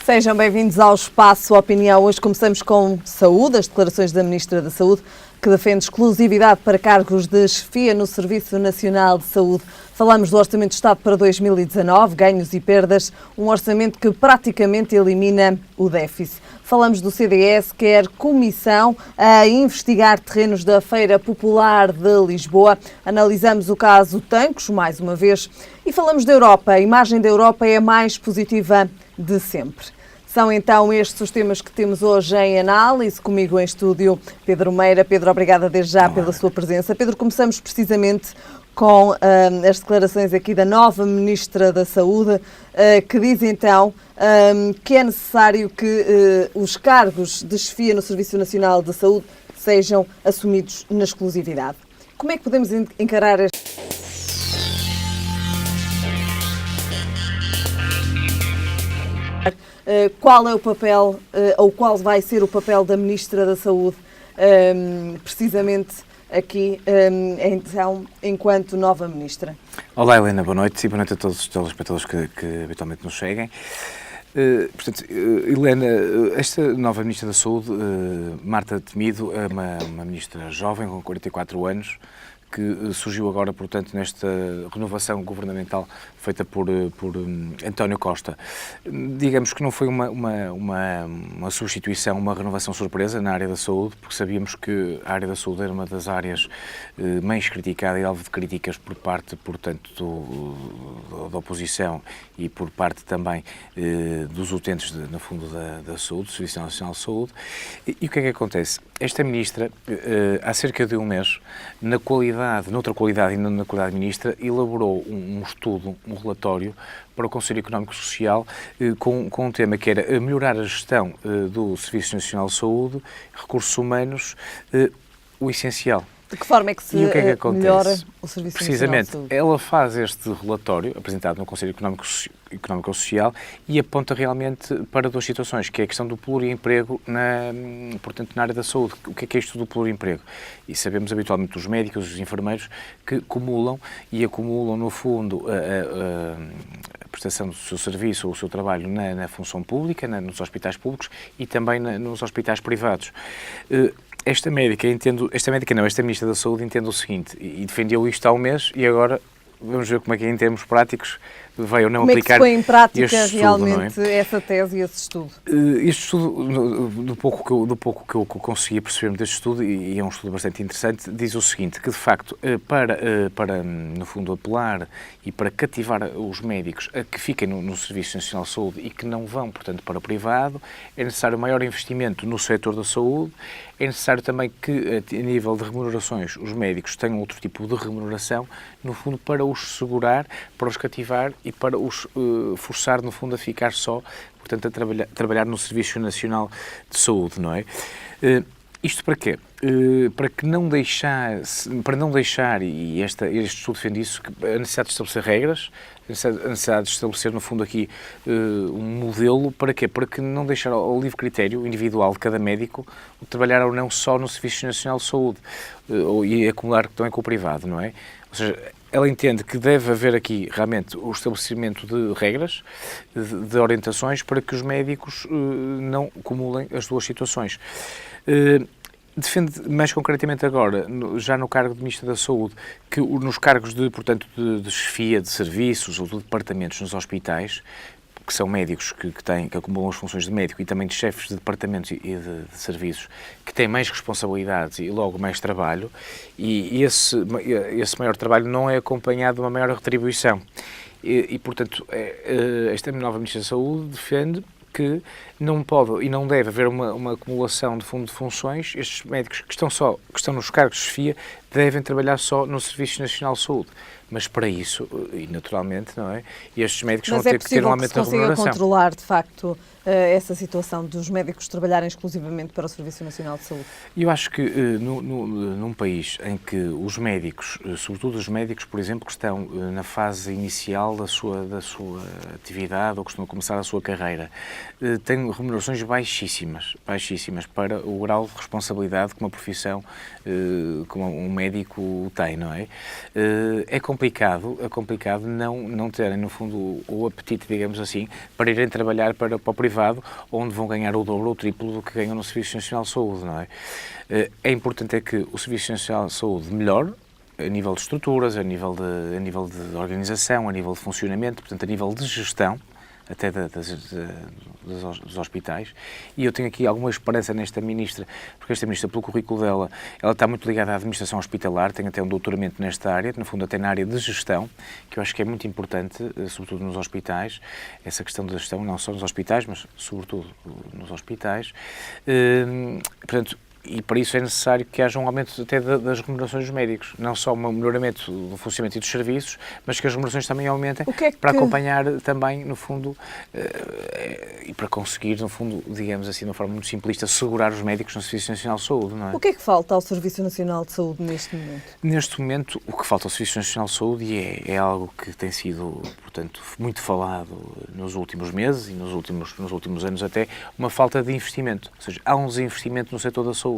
Sejam bem-vindos ao Espaço Opinião. Hoje começamos com saúde, as declarações da Ministra da Saúde, que defende exclusividade para cargos de chefia no Serviço Nacional de Saúde. Falamos do Orçamento de Estado para 2019, ganhos e perdas, um orçamento que praticamente elimina o déficit. Falamos do CDS, que quer comissão a investigar terrenos da Feira Popular de Lisboa. Analisamos o caso Tancos, mais uma vez. E falamos da Europa. A imagem da Europa é a mais positiva de sempre. São então estes os temas que temos hoje em análise. Comigo em estúdio, Pedro Meira. Pedro, obrigada desde já pela sua presença. Pedro, começamos precisamente com as declarações aqui da nova Ministra da Saúde, que diz então que é necessário que os cargos de chefia no Serviço Nacional de Saúde sejam assumidos na exclusividade. Como é que podemos encarar este... Qual é o papel, ou qual vai ser o papel da Ministra da Saúde, precisamente aqui, então, enquanto nova Ministra? Olá, Helena, boa noite e boa noite a todos os telespectadores que habitualmente nos seguem. Portanto, Helena, esta nova Ministra da Saúde, Marta Temido, é uma Ministra jovem, com 44 anos, que surgiu agora, portanto, nesta renovação governamental feita por António Costa. Digamos que não foi uma substituição, uma renovação surpresa na área da saúde, porque sabíamos que a área da saúde era uma das áreas mais criticada e alvo de críticas por parte, portanto, da oposição e por parte também dos utentes, no fundo, da saúde, do Serviço Nacional de Saúde. E o que é que acontece? Esta Ministra, há cerca de um mês, noutra qualidade e na qualidade de Ministra, elaborou um estudo, um relatório para o Conselho Económico e Social com um tema que era melhorar a gestão do Serviço Nacional de Saúde, recursos humanos, o essencial. De que forma é que se melhora o Serviço Nacional de Saúde? Precisamente, ela faz este relatório, apresentado no Conselho Económico e Social, e aponta realmente para duas situações, que é a questão do pluriemprego, portanto, na área da saúde. O que é isto do pluriemprego? E sabemos habitualmente os médicos, os enfermeiros, que acumulam, no fundo, a prestação do seu serviço ou o seu trabalho na função pública, nos hospitais públicos e também nos hospitais privados. Esta Ministra da Saúde entende o seguinte, e defendeu isto há um mês, e agora vamos ver como é que em termos práticos vai ou não aplicar este estudo. Como é que se põe em prática estudo, realmente essa tese e esse estudo? Este estudo, do pouco que eu consegui perceber deste estudo, e é um estudo bastante interessante, diz o seguinte, que de facto, para no fundo, apelar e para cativar os médicos a que fiquem no Serviço Nacional de Saúde e que não vão, portanto, para o privado, é necessário maior investimento no setor da saúde, é necessário também que, a nível de remunerações, os médicos tenham outro tipo de remuneração, no fundo, para os segurar, para os cativar e para os forçar, no fundo, a ficar só, portanto, a trabalhar no Serviço Nacional de Saúde, não é? Isto para quê? Para não deixar, e este estudo defende isso, a necessidade de estabelecer regras, a necessidade de estabelecer, no fundo, aqui um modelo, para quê? Para que não deixar ao livre critério individual de cada médico trabalhar ou não só no Serviço Nacional de Saúde e acumular também com o privado, não é? Ou seja, ela entende que deve haver aqui realmente o estabelecimento de regras, de orientações, para que os médicos não acumulem as duas situações. Defende mais concretamente agora, já no cargo de Ministro da Saúde, que nos cargos de chefia de serviços ou de departamentos nos hospitais, que são médicos que acumulam as funções de médico e também de chefes de departamentos e de serviços, que têm mais responsabilidades e logo mais trabalho, e esse maior trabalho não é acompanhado de uma maior retribuição. E portanto, esta nova Ministra da Saúde defende que não pode e não deve haver uma acumulação de fundo de funções. Estes médicos que estão nos cargos de chefia devem trabalhar só no Serviço Nacional de Saúde. Mas para isso, e naturalmente, não é? E estes médicos vão ter que ter um aumento da remuneração. Mas é possível controlar, de facto, essa situação dos médicos trabalharem exclusivamente para o Serviço Nacional de Saúde? Eu acho que num país em que os médicos, sobretudo os médicos, por exemplo, que estão na fase inicial da sua atividade ou que estão a começar a sua carreira, têm remunerações baixíssimas para o grau de responsabilidade que uma profissão, como médico tem, não é? É complicado não terem, no fundo, o apetite, digamos assim, para irem trabalhar para o privado, onde vão ganhar o dobro ou o triplo do que ganham no Serviço Nacional de Saúde, não é? É importante que o Serviço Nacional de Saúde melhore, a nível de estruturas, a nível de organização, a nível de funcionamento, portanto, a nível de gestão, até dos hospitais, e eu tenho aqui alguma esperança nesta Ministra, porque esta Ministra, pelo currículo dela, ela está muito ligada à administração hospitalar, tem até um doutoramento nesta área, no fundo até na área de gestão, que eu acho que é muito importante, sobretudo nos hospitais, essa questão da gestão, não só nos hospitais, mas sobretudo nos hospitais. Portanto, e para isso é necessário que haja um aumento até das remunerações dos médicos, não só um melhoramento do funcionamento e dos serviços, mas que as remunerações também aumentem para acompanhar também, no fundo, e para conseguir, no fundo, digamos assim, de uma forma muito simplista, segurar os médicos no Serviço Nacional de Saúde, não é? O que é que falta ao Serviço Nacional de Saúde neste momento? Neste momento, o que falta ao Serviço Nacional de Saúde, e é algo que tem sido, portanto, muito falado nos últimos meses e nos últimos anos até, uma falta de investimento. Ou seja, há um desinvestimento no setor da saúde.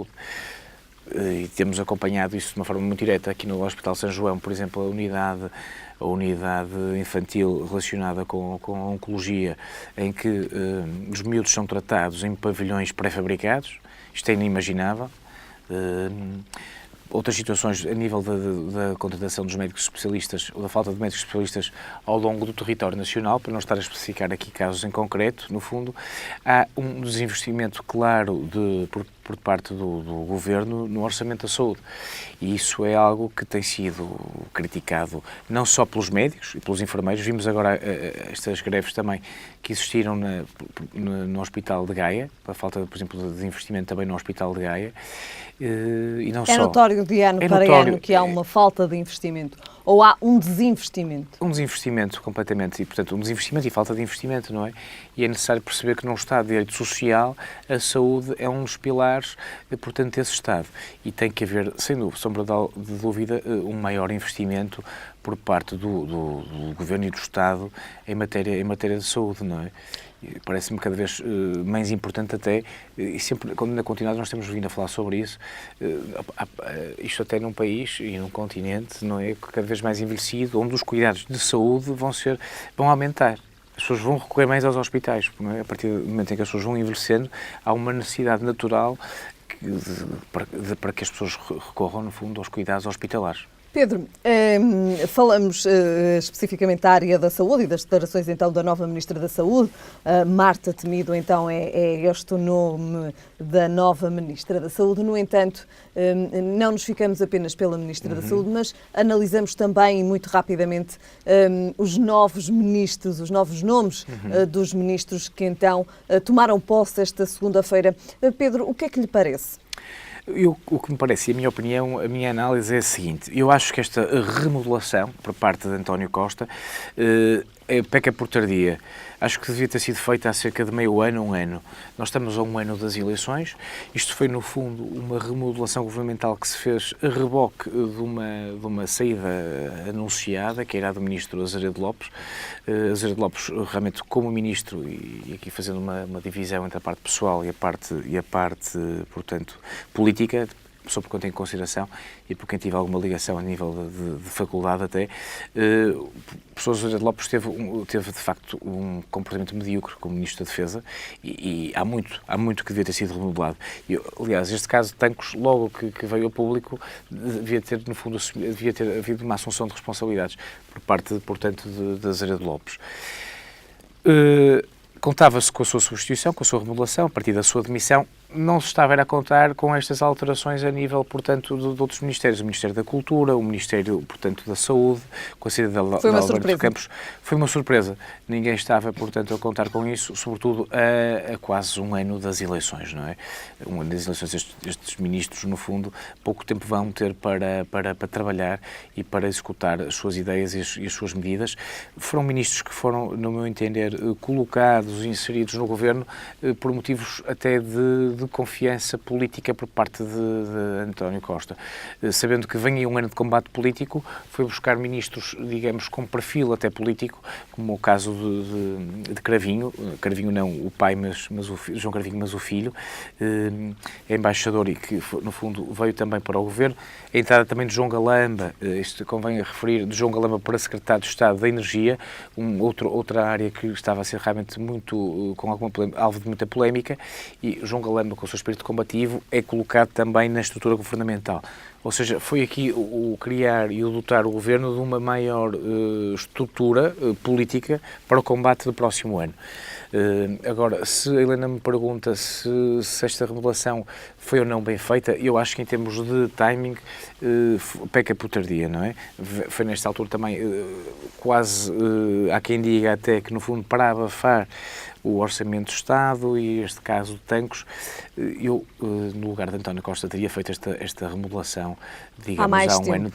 E temos acompanhado isso de uma forma muito direta aqui no Hospital São João, por exemplo, a unidade infantil relacionada com a oncologia, em que os miúdos são tratados em pavilhões pré-fabricados. Isto é inimaginável. Outras situações a nível da contratação dos médicos especialistas ou da falta de médicos especialistas ao longo do território nacional, para não estar a especificar aqui casos em concreto, no fundo, há um desinvestimento claro por parte do Governo no orçamento da saúde. E isso é algo que tem sido criticado não só pelos médicos e pelos enfermeiros. Vimos agora estas greves também que existiram no Hospital de Gaia, a falta, por exemplo, de investimento também no Hospital de Gaia. E não é só. Notório de ano para ano que há uma falta de investimento ou há um desinvestimento? Um desinvestimento completamente, e portanto um desinvestimento e falta de investimento, não é? E é necessário perceber que num Estado de direito social a saúde é um dos pilares, portanto, desse Estado. E tem que haver, sem sombra de dúvida, um maior investimento por parte do Governo e do Estado em matéria de saúde, não é? Parece-me cada vez mais importante até, e sempre, quando na continuidade nós temos vindo a falar sobre isso, isto até num país e num continente, não é, cada vez mais envelhecido, onde os cuidados de saúde vão aumentar. As pessoas vão recorrer mais aos hospitais, não é? A partir do momento em que as pessoas vão envelhecendo, há uma necessidade natural para que as pessoas recorram, no fundo, aos cuidados hospitalares. Pedro, falamos especificamente da área da saúde e das declarações então da nova Ministra da Saúde. Marta Temido então é este o nome da nova Ministra da Saúde. No entanto, não nos ficamos apenas pela Ministra da Saúde, mas analisamos também muito rapidamente os novos ministros, os novos nomes dos ministros que então tomaram posse esta segunda-feira. Pedro, o que é que lhe parece? O que me parece, e a minha opinião, a minha análise é a seguinte: eu acho que esta remodelação por parte de António Costa peca por tardia. Acho que devia ter sido feita há cerca de meio ano, um ano. Nós estamos a um ano das eleições. Isto foi, no fundo, uma remodelação governamental que se fez a reboque de uma saída anunciada, que era a do Ministro Azeredo Lopes. Azeredo Lopes, realmente, como Ministro, e aqui fazendo uma divisão entre a parte pessoal e a parte, portanto, política, só por quem tem consideração e por quem tive alguma ligação a nível de faculdade até, o professor Azeredo Lopes teve de facto um comportamento medíocre como Ministro da Defesa e há muito que devia ter sido remodelado. Aliás, este caso de Tancos, logo que veio ao público, devia ter, no fundo, devia ter havido uma assunção de responsabilidades por parte, portanto, de Azeredo Lopes. Contava-se com a sua substituição, com a sua remodelação, a partir da sua demissão. Não se estava a contar com estas alterações a nível, portanto, de outros ministérios. O Ministério da Cultura, o Ministério, portanto, da Saúde, com a saída de Alberto Campos. Foi uma surpresa. Ninguém estava, portanto, a contar com isso, sobretudo a quase um ano das eleições, não é? Um ano das eleições, estes ministros, no fundo, pouco tempo vão ter para trabalhar e para executar as suas ideias e as suas medidas. Foram ministros que foram, no meu entender, colocados e inseridos no governo por motivos até de de confiança política por parte de António Costa. Sabendo que vem aí um ano de combate político, foi buscar ministros, digamos, com perfil até político, como o caso de Cravinho, Cravinho não o pai, mas João Cravinho, mas o filho, é embaixador e que, no fundo, veio também para o governo. A entrada também de João Galamba, isto convém referir, de João Galamba para secretário de Estado da Energia, outra área que estava a ser realmente muito, com alguma alvo de muita polémica, e João Galamba, com o seu espírito combativo, é colocado também na estrutura governamental. Ou seja, foi aqui o criar e o dotar o governo de uma maior estrutura política para o combate do próximo ano. Agora, se a Helena me pergunta se esta remodelação foi ou não bem feita, eu acho que em termos de timing peca por tardia, não é? Foi nesta altura também quase, há quem diga até que no fundo para abafar o Orçamento do Estado e este caso de Tancos, eu, no lugar de António Costa, teria feito esta remodelação, digamos, há um ano.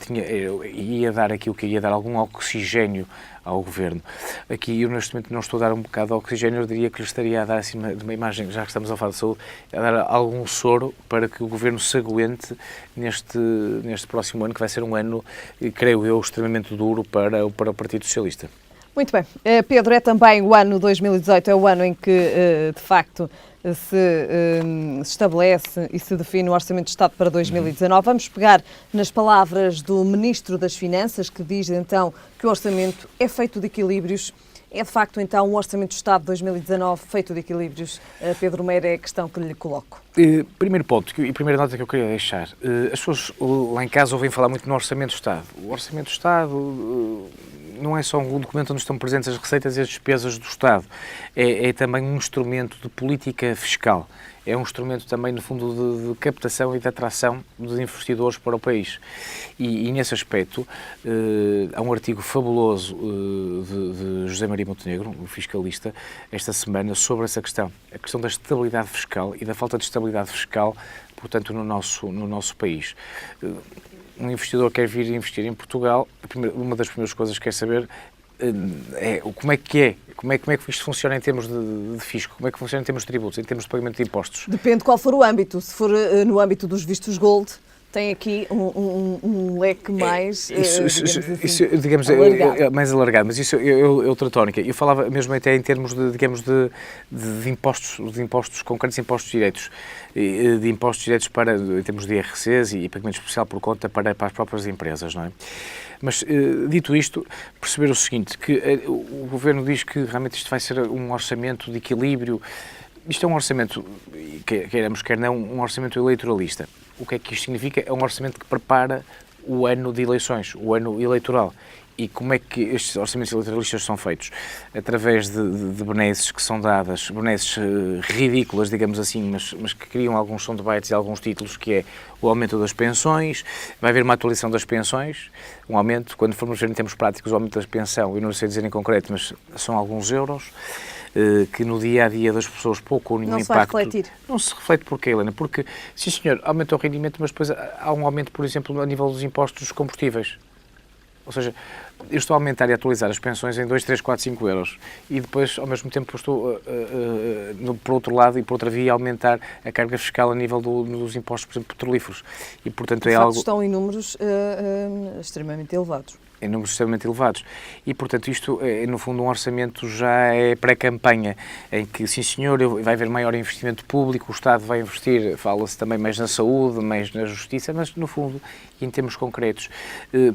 Ia dar aquilo que ia dar algum oxigénio ao Governo. Aqui, eu neste momento não estou a dar um bocado de oxigénio, eu diria que lhe estaria a dar assim de uma imagem, já que estamos a falar de saúde, a dar algum soro para que o Governo se aguente neste próximo ano, que vai ser um ano, creio eu, extremamente duro para o Partido Socialista. Muito bem. Pedro, é também o ano 2018, é o ano em que, de facto, se estabelece e se define o Orçamento de Estado para 2019. Vamos pegar nas palavras do Ministro das Finanças, que diz, então, que o Orçamento é feito de equilíbrios. É, de facto, então, um Orçamento de Estado de 2019 feito de equilíbrios? Pedro Meira, é a questão que lhe coloco. Primeiro ponto e primeira nota que eu queria deixar. As pessoas lá em casa ouvem falar muito no Orçamento de Estado. O Orçamento de Estado não é só um documento onde estão presentes as receitas e as despesas do Estado. É também um instrumento de política fiscal. É um instrumento também, no fundo, de captação e de atração dos investidores para o país. E nesse aspecto, há um artigo fabuloso de José Maria Montenegro, o fiscalista, esta semana, sobre essa questão. A questão da estabilidade fiscal e da falta de estabilidade fiscal, portanto, no nosso país. Um investidor quer vir investir em Portugal, uma das primeiras coisas que quer saber é como é que isto funciona em termos de fisco, como é que funciona em termos de tributos, em termos de pagamento de impostos. Depende qual for o âmbito. Se for no âmbito dos vistos gold, tem aqui um leque mais, digamos, mais alargado, mas isso é outra tónica. Eu falava mesmo até em termos de, digamos, de impostos concretos, impostos diretos, de impostos diretos em termos de IRCs e pagamento especial por conta para as próprias empresas, não é? Mas, dito isto, perceber o seguinte, que o Governo diz que realmente isto vai ser um orçamento de equilíbrio. Isto é um orçamento, queiramos quer não, um orçamento eleitoralista. O que é que isto significa? É um orçamento que prepara o ano de eleições, o ano eleitoral. E como é que estes orçamentos eleitoralistas são feitos? Através de benesses que são dadas, benesses ridículas, digamos assim, mas que criam alguns soundbites e alguns títulos, que é o aumento das pensões. Vai haver uma atualização das pensões, um aumento, quando formos ver em termos práticos, o aumento da pensão, eu não sei dizer em concreto, mas são alguns euros, que no dia-a-dia das pessoas pouco ou nenhum impacto. Não se vai refletir. Não se reflete porquê, Helena? Porque, sim senhor, aumenta o rendimento, mas depois há um aumento, por exemplo, a nível dos impostos dos combustíveis. Ou seja, eu estou a aumentar e a atualizar as pensões em 2, 3, 4, 5 euros e depois, ao mesmo tempo, estou, por outro lado e por outra via, a aumentar a carga fiscal a nível dos impostos, por exemplo, petrolíferos. E, portanto, é algo... estão em números extremamente elevados. Em números extremamente elevados. E, portanto, isto é, no fundo, um orçamento já é pré-campanha, em que, sim senhor, vai haver maior investimento público, o Estado vai investir, fala-se também mais na saúde, mais na justiça, mas, no fundo, e em termos concretos,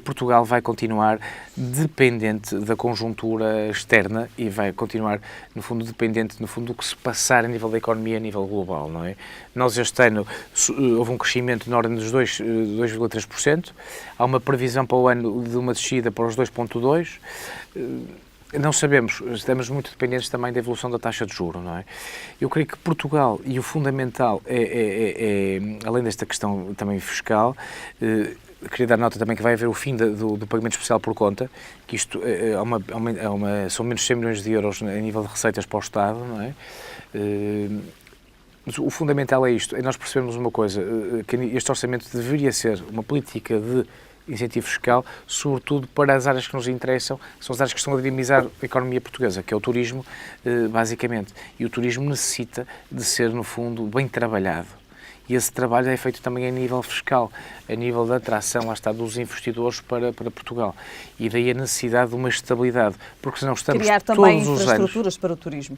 Portugal vai continuar dependente da conjuntura externa e vai continuar, no fundo, dependente, no fundo, do que se passar a nível da economia, a nível global, não é? Nós, este ano, houve um crescimento na ordem dos 2,3%, há uma previsão para o ano de uma descida para os 2,2%. Não sabemos, estamos muito dependentes também da evolução da taxa de juros, não é? Eu creio que Portugal, e o fundamental além desta questão também fiscal, queria dar nota também que vai haver o fim do pagamento especial por conta, que isto são menos 100 milhões de euros a nível de receitas para o Estado, não é? Mas o fundamental é isto, é nós percebermos uma coisa, que este orçamento deveria ser uma política de incentivo fiscal, sobretudo para as áreas que nos interessam, são as áreas que estão a dinamizar a economia portuguesa, que é o turismo, basicamente. E o turismo necessita de ser, no fundo, bem trabalhado. E esse trabalho é feito também a nível fiscal, a nível da atração, lá está, dos investidores para Portugal. E daí a necessidade de uma estabilidade, porque senão estamos criar também todos os anos... infraestruturas para o turismo.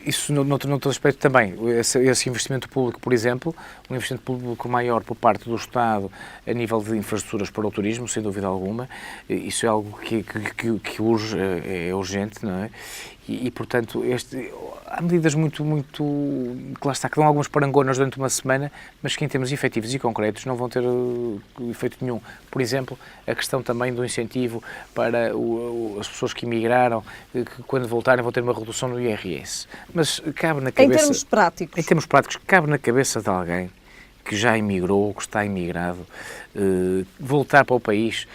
Isso, noutro aspecto também, esse investimento público, por exemplo, um investimento público maior por parte do Estado a nível de infraestruturas para o turismo, sem dúvida alguma, isso é algo que urge, é urgente, não é? E portanto, há medidas muito, que lá está, que dão algumas parangonas durante uma semana, mas que em termos efetivos e concretos não vão ter efeito nenhum. Por exemplo, a questão também do incentivo para as pessoas que emigraram, que quando voltarem vão ter uma redução no IRS. Mas cabe na cabeça... Em termos práticos, cabe na cabeça de alguém que já emigrou, que está imigrado, voltar para o país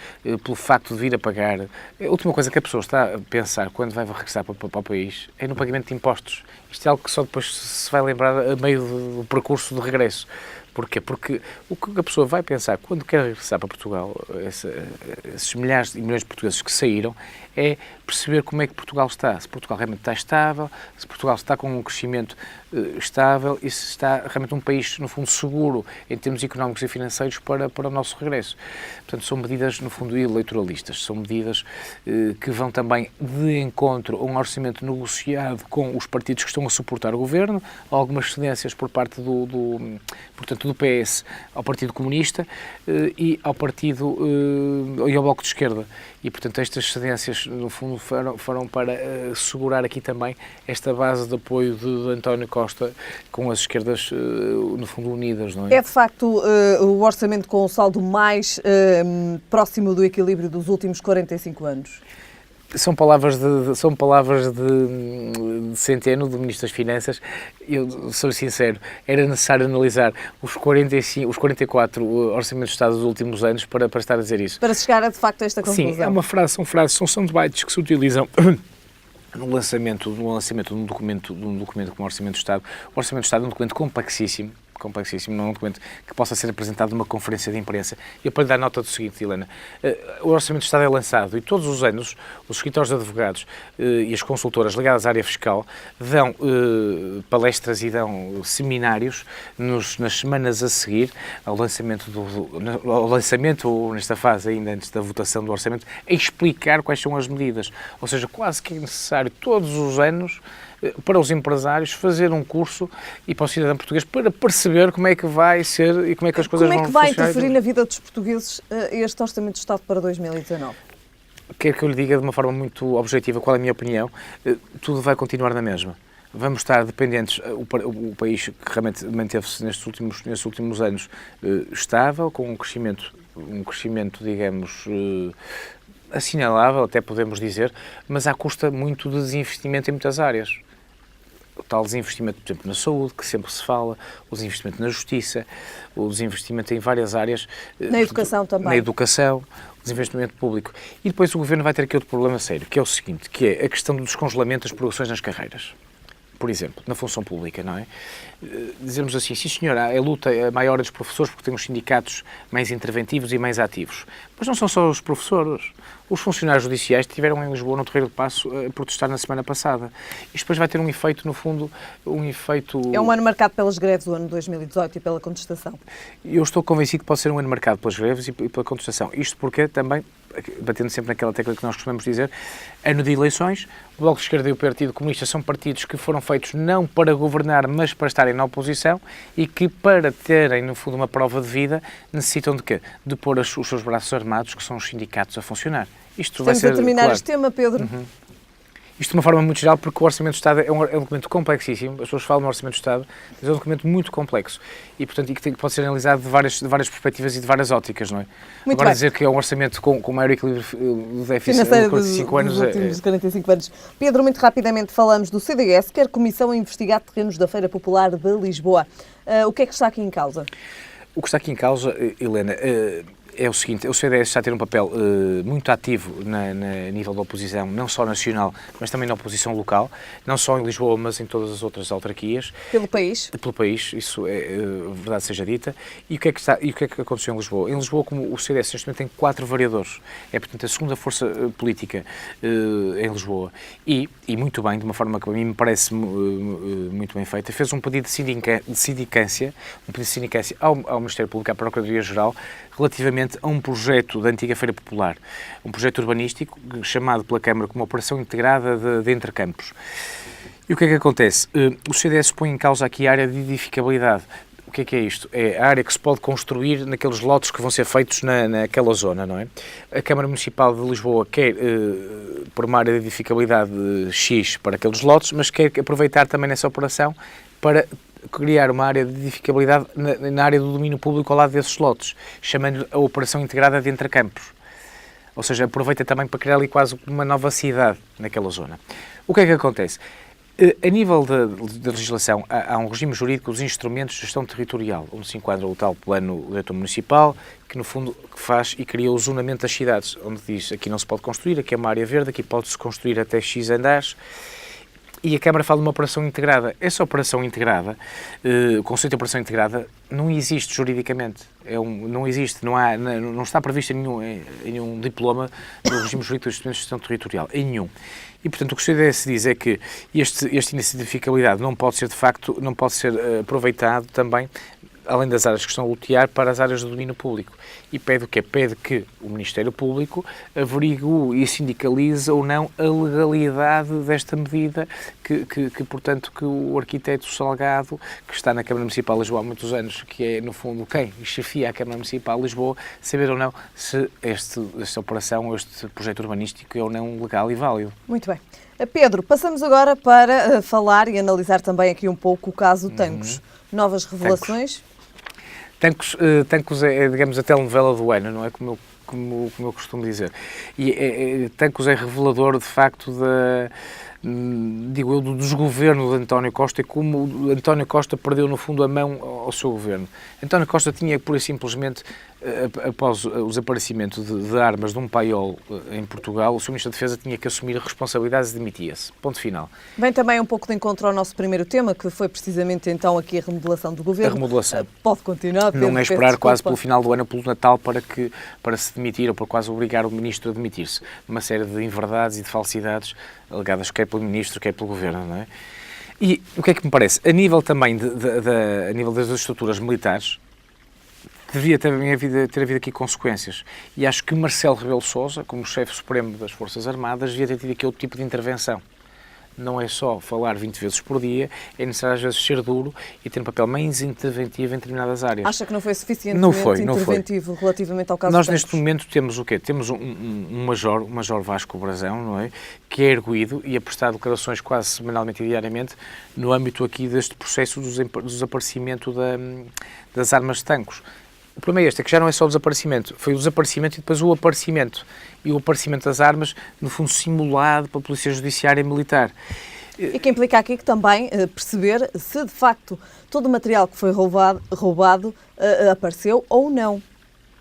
pelo facto de vir a pagar. A última coisa que a pessoa está a pensar quando vai regressar para o país é no pagamento de impostos. Isto é algo que só depois se vai lembrar a meio do percurso de regresso. Porquê? Porque o que a pessoa vai pensar quando quer regressar para Portugal, esses milhares e milhões de portugueses que saíram, é perceber como é que Portugal está. Se Portugal realmente está estável, se Portugal está com um crescimento estável e se está realmente um país, no fundo, seguro em termos económicos e financeiros para o nosso regresso. Portanto, são medidas, no fundo, eleitoralistas. São medidas que vão também de encontro a um orçamento negociado com os partidos que estão a suportar o governo, algumas cedências por parte portanto, do PS ao Partido Comunista e ao Partido e ao Bloco de Esquerda. E, portanto, estas cedências, no fundo, foram para segurar aqui também esta base de apoio de António Costa com as esquerdas, no fundo, unidas, não é? É, de facto, o orçamento com o saldo mais próximo do equilíbrio dos últimos 45 anos? São palavras de Centeno, do Ministro das Finanças. Eu sou sincero, era necessário analisar os 44 orçamentos de Estado dos últimos anos para estar a dizer isso. Para chegar a, de facto, a esta conclusão. Sim, é uma frase, são soundbites que se utilizam no lançamento de um documento como o Orçamento do Estado. O Orçamento do Estado é um documento complexíssimo, não é um documento que possa ser apresentado numa conferência de imprensa. E eu para lhe dar nota do seguinte, Helena, o Orçamento do Estado é lançado e todos os anos os escritórios de advogados e as consultoras ligadas à área fiscal dão palestras e dão seminários nas semanas a seguir ao lançamento, ou nesta fase ainda antes da votação do Orçamento, a explicar quais são as medidas. Ou seja, quase que é necessário todos os anos para os empresários fazer um curso e para o cidadão português para perceber como é que vai ser e como é que as coisas vão funcionar. Como é que vai interferir na vida dos portugueses este Orçamento de Estado para 2019? Quero que eu lhe diga de uma forma muito objetiva qual é a minha opinião. Tudo vai continuar na mesma. Vamos estar dependentes, o país que realmente manteve-se nestes últimos anos estável, com um crescimento, digamos, assinalável, até podemos dizer, mas à custa muito de desinvestimento em muitas áreas. O tal desinvestimento, por exemplo, na saúde, que sempre se fala, o desinvestimento na justiça, o desinvestimento em várias áreas. Na educação também. Na educação, o desinvestimento público. E depois o Governo vai ter aqui outro problema sério, que é o seguinte, que é a questão do descongelamento das progressões nas carreiras. Por exemplo, na função pública, não é? Dizermos assim, sim senhora, a luta é maior dos professores porque tem os sindicatos mais interventivos e mais ativos. Mas não são só os professores. Os funcionários judiciais estiveram em Lisboa, no Terreiro do Paço, a protestar na semana passada. Isto depois vai ter um efeito, no fundo, É um ano marcado pelas greves do ano 2018 e pela contestação. Eu estou convencido que pode ser um ano marcado pelas greves e pela contestação. Isto porque também, batendo sempre naquela tecla que nós costumamos dizer, ano de eleições, o Bloco de Esquerda e o Partido Comunista são partidos que foram feitos não para governar, mas para estarem na oposição e que, para terem, no fundo, uma prova de vida, necessitam de quê? De pôr os seus braços armados, que são os sindicatos, a funcionar. Estamos a terminar este tema, Pedro. Isto de uma forma muito geral, porque o Orçamento do Estado é um documento complexíssimo, as pessoas falam no Orçamento do Estado, mas é um documento muito complexo e, portanto, e que pode ser analisado de várias perspectivas e de várias óticas, não é? Muito Agora bem. dizer que é um orçamento com maior equilíbrio do déficit Financeiro de 45 anos... dos últimos 45 anos. Pedro, muito rapidamente falamos do CDS, quer comissão a investigar terrenos da Feira Popular de Lisboa. O que é que está aqui em causa? O que está aqui em causa, Helena, é o seguinte, o CDS está a ter um papel muito ativo a nível da oposição, não só nacional, mas também na oposição local, não só em Lisboa, mas em todas as outras autarquias. Pelo país? Pelo país, isso é verdade seja dita. E o que é que aconteceu em Lisboa? Em Lisboa, como o CDS neste momento tem 4 vereadores, é portanto a segunda força política em Lisboa, e muito bem, de uma forma que a mim me parece muito bem feita, fez um pedido de sindicância ao Ministério Público, à Procuradoria-Geral, relativamente a um projeto da antiga Feira Popular, um projeto urbanístico chamado pela Câmara como Operação Integrada de Entrecampos. E o que é que acontece? O CDS põe em causa aqui a área de edificabilidade. O que é isto? É a área que se pode construir naqueles lotes que vão ser feitos naquela zona, não é? A Câmara Municipal de Lisboa quer pôr uma área de edificabilidade X para aqueles lotes, mas quer aproveitar também nessa operação para criar uma área de edificabilidade na área do domínio público ao lado desses lotes, chamando a Operação Integrada de Entrecampos. Ou seja, aproveita também para criar ali quase uma nova cidade naquela zona. O que é que acontece? A nível da legislação, há um regime jurídico dos instrumentos de gestão territorial, onde se enquadra o tal plano diretor municipal, que no fundo faz e cria o zonamento das cidades, onde diz aqui não se pode construir, aqui é uma área verde, aqui pode-se construir até X andares. E a Câmara fala de uma operação integrada. Essa operação integrada, o conceito de operação integrada, não existe juridicamente. Não existe, não está previsto em nenhum diploma do regime jurídico dos instrumentos de gestão territorial, em nenhum. E, portanto, o que o CDS diz é que este índice de edificabilidade não pode ser, de facto, não pode ser aproveitado também, além das áreas que estão a lotear, para as áreas do domínio público. E pede o quê? Pede que o Ministério Público averigue e sindicalize ou não a legalidade desta medida portanto, que o arquiteto Salgado, que está na Câmara Municipal de Lisboa há muitos anos, que é, no fundo, quem chefia a Câmara Municipal de Lisboa, saber ou não se esta operação, este projeto urbanístico é ou não legal e válido. Muito bem. Pedro, passamos agora para falar e analisar também aqui um pouco o caso Tancos. Novas revelações? Tancos é, digamos, a telenovela do ano, não é? Como eu costumo dizer. E Tancos é revelador, de facto, do desgoverno de António Costa e como António Costa perdeu, no fundo, a mão ao seu governo. António Costa tinha, pura e simplesmente, após o desaparecimento de armas de um paiol em Portugal, o Sr. Ministro da Defesa tinha que assumir responsabilidades e demitia-se. Ponto final. Vem também um pouco de encontro ao nosso primeiro tema, que foi precisamente então aqui a remodelação do governo. A remodelação. Pode continuar, Pedro, não é esperar quase pelo final do ano, pelo Natal, para se demitir ou para quase obrigar o Ministro a demitir-se. Uma série de inverdades e de falsidades alegadas quer pelo Ministro, quer pelo Governo, não é? E o que é que me parece? A nível também a nível das estruturas militares, devia ter havido aqui consequências. E acho que Marcelo Rebelo de Sousa, como chefe supremo das Forças Armadas, devia ter tido aqui outro tipo de intervenção. Não é só falar 20 vezes por dia, é necessário às vezes ser duro e ter um papel mais interventivo em determinadas áreas. Acha que não foi suficientemente interventivo relativamente ao caso Nós, Tancos? neste momento, temos o quê? Temos um Major Vasco Brazão, não é? Que é erguido e a prestar declarações quase semanalmente e diariamente no âmbito aqui deste processo do desaparecimento das armas de Tancos. O problema é este, é que já não é só o desaparecimento, foi o desaparecimento e depois o aparecimento. E o aparecimento das armas, no fundo, simulado pela Polícia Judiciária e Militar. E que implica aqui que também perceber se, de facto, todo o material que foi roubado apareceu ou não.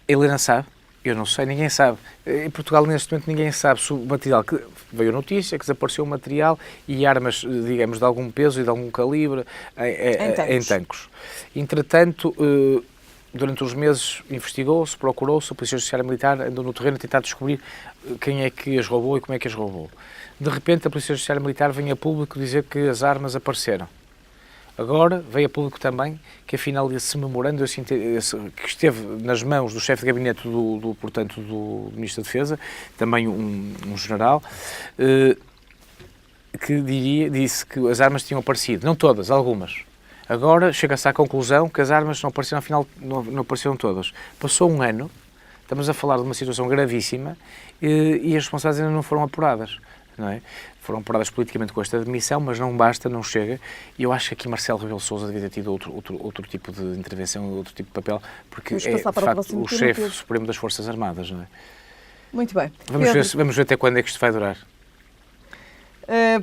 Helena sabe? Eu não sei, ninguém sabe. Em Portugal, neste momento, ninguém sabe se o material que veio a notícia, que desapareceu o material e armas, digamos, de algum peso e de algum calibre em Tancos. Entretanto, durante os meses investigou-se, procurou-se, a Polícia Judiciária Militar andou no terreno a tentar descobrir quem é que as roubou e como é que as roubou. De repente, a Polícia Judiciária Militar vem a público dizer que as armas apareceram. Agora, veio a público também que, afinal, esse memorando que esteve nas mãos do chefe de gabinete portanto, do Ministro da Defesa, também um general, que disse que as armas tinham aparecido. Não todas, algumas. Agora chega-se à conclusão que as armas não apareceram, afinal, não apareceram todas. Passou um ano, estamos a falar de uma situação gravíssima e as responsáveis ainda não foram apuradas. Não é? Foram apuradas politicamente com esta admissão, mas não basta, não chega. E eu acho que aqui Marcelo Rebelo de Sousa devia ter tido outro tipo de intervenção, outro tipo de papel, porque é, de facto, o chefe supremo das Forças Armadas. Não é? Muito bem. Vamos ver até quando é que isto vai durar.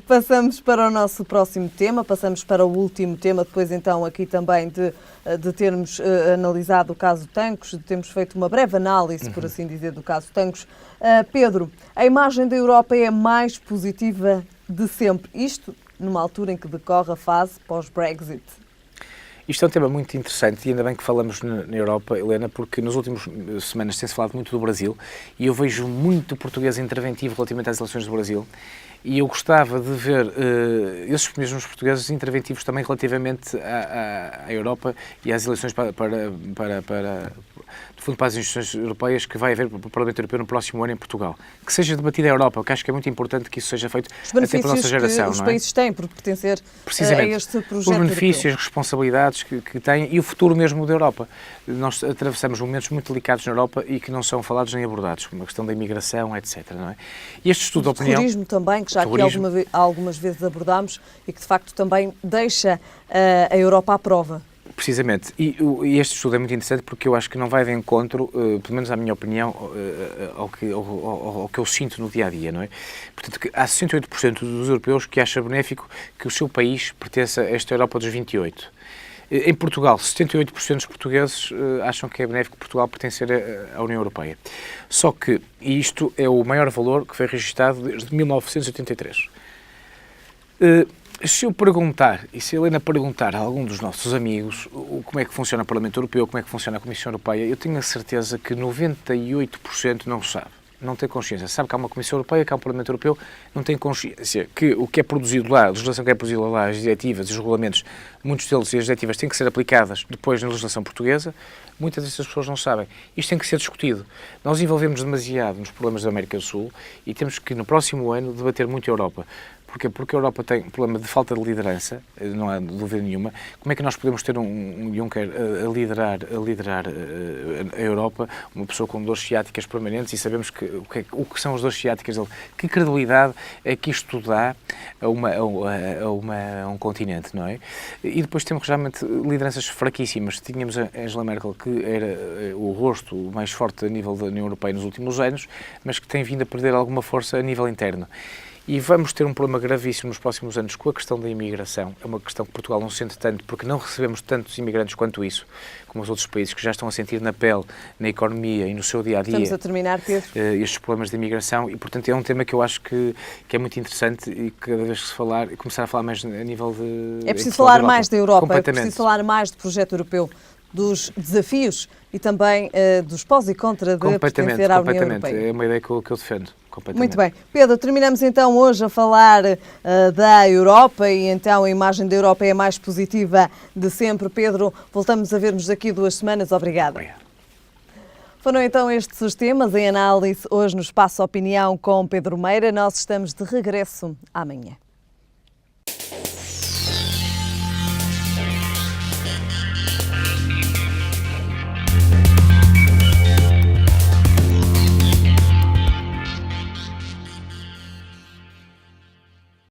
Passamos para o nosso próximo tema, passamos para o último tema, depois então aqui também de termos analisado o caso Tancos, de termos feito uma breve análise, por assim dizer, do caso Tancos. Pedro, a imagem da Europa é a mais positiva de sempre, isto numa altura em que decorre a fase pós-Brexit. Isto é um tema muito interessante e ainda bem que falamos na Europa, Helena, porque nas últimas semanas tem-se falado muito do Brasil e eu vejo muito português interventivo relativamente às eleições do Brasil e eu gostava de ver esses mesmos portugueses interventivos também relativamente à Europa e às eleições no fundo, para as instituições europeias que vai haver para o Parlamento Europeu no próximo ano em Portugal. Que seja debatida a Europa, porque acho que é muito importante que isso seja feito até para a nossa geração. Os países têm por pertencer a este projeto. Os benefícios, europeu. As responsabilidades que têm e o futuro mesmo da Europa. Nós atravessamos momentos muito delicados na Europa e que não são falados nem abordados, como a questão da imigração, etc. Não é? E este estudo de opinião... O turismo também, que já aqui algumas vezes abordámos e que de facto também deixa a Europa à prova. Precisamente, e este estudo é muito interessante porque eu acho que não vai de encontro, pelo menos à minha opinião, ao que eu sinto no dia-a-dia, não é? Portanto, que há 68% dos europeus que acham benéfico que o seu país pertença a esta Europa dos 28. Em Portugal, 78% dos portugueses acham que é benéfico Portugal pertencer à União Europeia. Só que isto é o maior valor que foi registado desde 1983. Se eu perguntar, e se a Helena perguntar a algum dos nossos amigos como é que funciona o Parlamento Europeu, como é que funciona a Comissão Europeia, eu tenho a certeza que 98% não sabe, não tem consciência. Sabe que há uma Comissão Europeia, que há um Parlamento Europeu, não tem consciência que o que é produzido lá, a legislação que é produzida lá, as diretivas e os regulamentos, muitos deles e as diretivas têm que ser aplicadas depois na legislação portuguesa, muitas dessas pessoas não sabem. Isto tem que ser discutido. Nós envolvemos demasiado nos problemas da América do Sul e temos que, no próximo ano, debater muito a Europa. Porquê? Porque a Europa tem um problema de falta de liderança, não há dúvida nenhuma. Como é que nós podemos ter um Juncker a liderar a Europa, uma pessoa com dores ciáticas permanentes, e sabemos o que são as dores ciáticas dele? Que credibilidade é que isto dá a um continente, não é? E depois temos realmente lideranças fraquíssimas. Tínhamos a Angela Merkel, que era o rosto mais forte a nível da União Europeia nos últimos anos, mas que tem vindo a perder alguma força a nível interno. E vamos ter um problema gravíssimo nos próximos anos com a questão da imigração. É uma questão que Portugal não sente tanto, porque não recebemos tantos imigrantes quanto isso, como os outros países que já estão a sentir na pele, na economia e no seu dia-a-dia. Estamos a terminar, Pedro. Estes problemas de imigração e, portanto, é um tema que eu acho que é muito interessante e cada vez que se falar, começar a falar mais a nível de... É preciso falar mais da Europa, é preciso falar mais do projeto europeu, dos desafios e também dos pós e contra de pertencer à União Europeia. É uma ideia que eu defendo. Muito bem. Pedro, terminamos então hoje a falar da Europa e então a imagem da Europa é a mais positiva de sempre. Pedro, voltamos a ver-nos daqui 2 semanas. Obrigada. Obrigado. Foram então estes os temas em análise hoje no Espaço Opinião com Pedro Meira. Nós estamos de regresso amanhã.